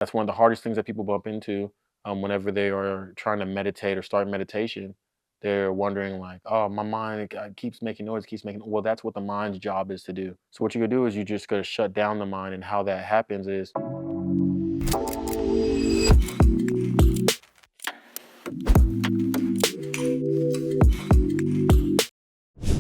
That's one of the hardest things that people bump into whenever they are trying to meditate or start meditation. They're wondering like, oh, my mind keeps making noise, keeps making. Well, that's what the mind's job is to do. So what you gonna do is you just gotta shut down the mind, and how that happens is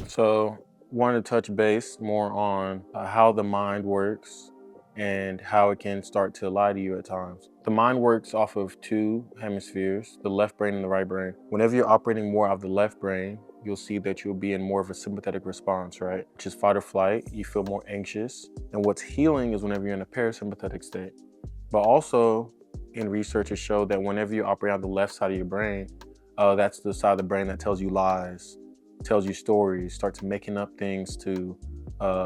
so wanted to touch base more on how the mind works and how it can start to lie to you at times. The mind works off of two hemispheres, the left brain and the right brain. Whenever you're operating more out of the left brain, you'll see that you'll be in more of a sympathetic response, right? Which is fight or flight. You feel more anxious. And what's healing is whenever you're in a parasympathetic state. But also, in research, it showed that whenever you operate on the left side of your brain, that's the side of the brain that tells you lies, tells you stories, starts making up things to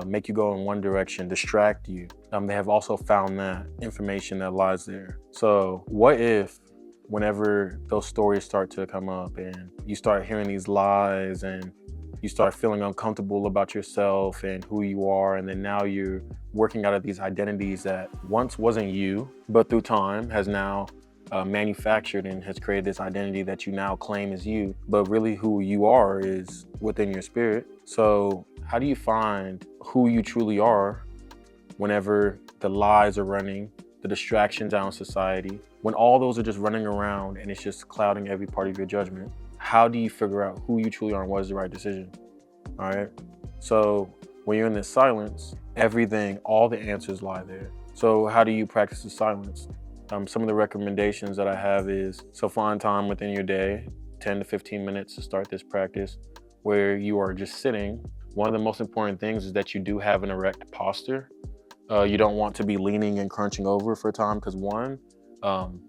make you go in one direction, distract you. They have also found that information that lies there. So what if whenever those stories start to come up and you start hearing these lies and you start feeling uncomfortable about yourself and who you are, and then now you're working out of these identities that once wasn't you, but through time has now manufactured and has created this identity that you now claim as you, but really who you are is within your spirit. So how do you find who you truly are whenever the lies are running, the distractions out in society, when all those are just running around and it's just clouding every part of your judgment? How do you figure out who you truly are and what is the right decision? All right. So when you're in this silence, everything, all the answers lie there. So how do you practice the silence? Some of the recommendations that I have is, so find time within your day, 10 to 15 minutes to start this practice where you are just sitting. One of the most important things is that you do have an erect posture. You don't want to be leaning and crunching over for a time because one,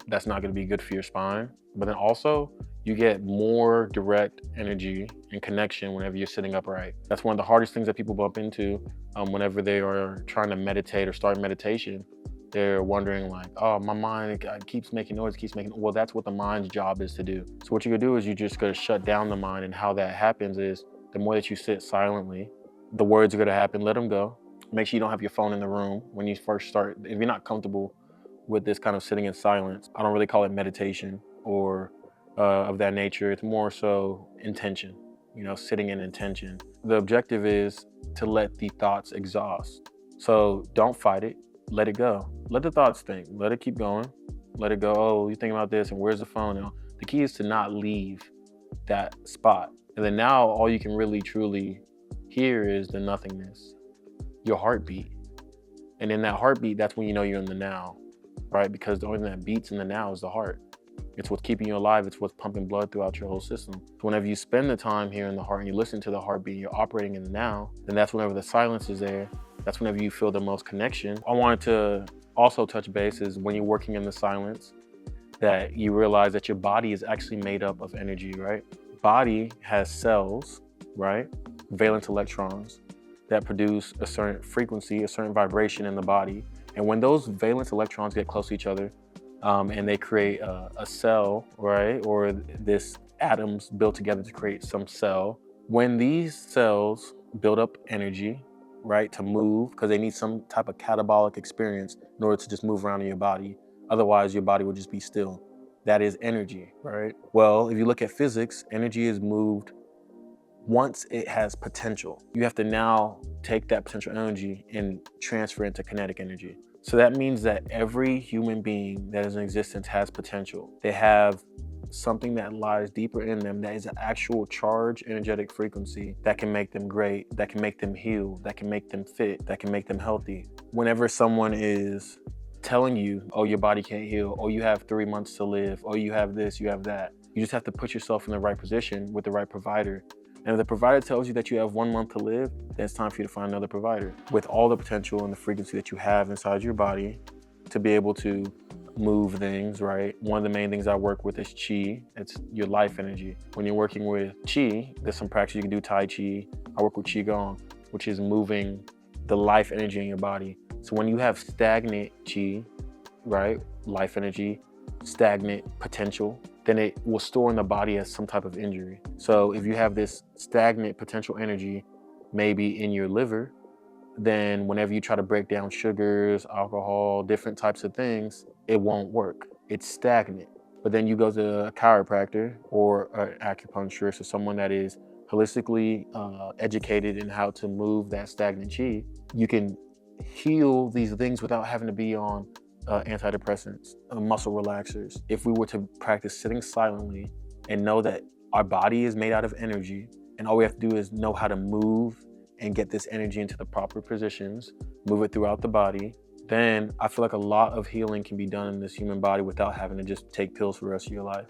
that's not going to be good for your spine. But then also you get more direct energy and connection whenever you're sitting upright. That's one of the hardest things that people bump into whenever they are trying to meditate or start meditation. They're wondering like, oh, my mind keeps making noise, keeps making. Well, that's what the mind's job is to do. So what you gonna do is you just gotta shut down the mind, and how that happens is the more that you sit silently, the words are gonna happen. Let them go. Make sure you don't have your phone in the room when you first start. If you're not comfortable with this kind of sitting in silence, I don't really call it meditation or of that nature. It's more so intention. Sitting in intention. The objective is to let the thoughts exhaust. So don't fight it. Let it go. Let the thoughts think. Let it keep going. Let it go. Oh, you thinking about this, and where's the phone now? The key is to not leave that spot. And then now all you can really truly hear is the nothingness, your heartbeat. And in that heartbeat, that's when you know you're in the now, right? Because the only thing that beats in the now is the heart. It's what's keeping you alive. It's what's pumping blood throughout your whole system. So whenever you spend the time here in the heart and you listen to the heartbeat and you're operating in the now, then that's whenever the silence is there. That's whenever you feel the most connection. I wanted to also touch base is when you're working in the silence, that you realize that your body is actually made up of energy, right? Body has cells, right? Valence electrons that produce a certain frequency, a certain vibration in the body. And when those valence electrons get close to each other and they create a cell, right? Or this atoms built together to create some cell. When these cells build up energy, right, to move, because they need some type of catabolic experience in order to just move around in your body. Otherwise, your body would just be still. That is energy, right? Well, if you look at physics, energy is moved once it has potential. You have to now take that potential energy and transfer it into kinetic energy. So that means that every human being that is in existence has potential. They have something that lies deeper in them that is an actual charge energetic frequency that can make them great, that can make them heal, that can make them fit, that can make them healthy. Whenever someone is telling you, oh, your body can't heal, oh, you have 3 months to live, oh, you have this, you have that, you just have to put yourself in the right position with the right provider. And if the provider tells you that you have 1 month to live, then it's time for you to find another provider with all the potential and the frequency that you have inside your body to be able to move things, right? One of the main things I work with is Chi. It's your life energy. When you're working with Chi, there's some practice you can do, Tai Chi. I work with Qigong, which is moving the life energy in your body. So when you have stagnant Chi, right? Life energy, stagnant potential, then it will store in the body as some type of injury. So if you have this stagnant potential energy, maybe in your liver, then whenever you try to break down sugars, alcohol, different types of things, it won't work. It's stagnant. But then you go to a chiropractor or an acupuncturist or someone that is holistically educated in how to move that stagnant chi. You can heal these things without having to be on antidepressants, muscle relaxers. If we were to practice sitting silently and know that our body is made out of energy, and all we have to do is know how to move and get this energy into the proper positions, move it throughout the body, then I feel like a lot of healing can be done in this human body without having to just take pills for the rest of your life.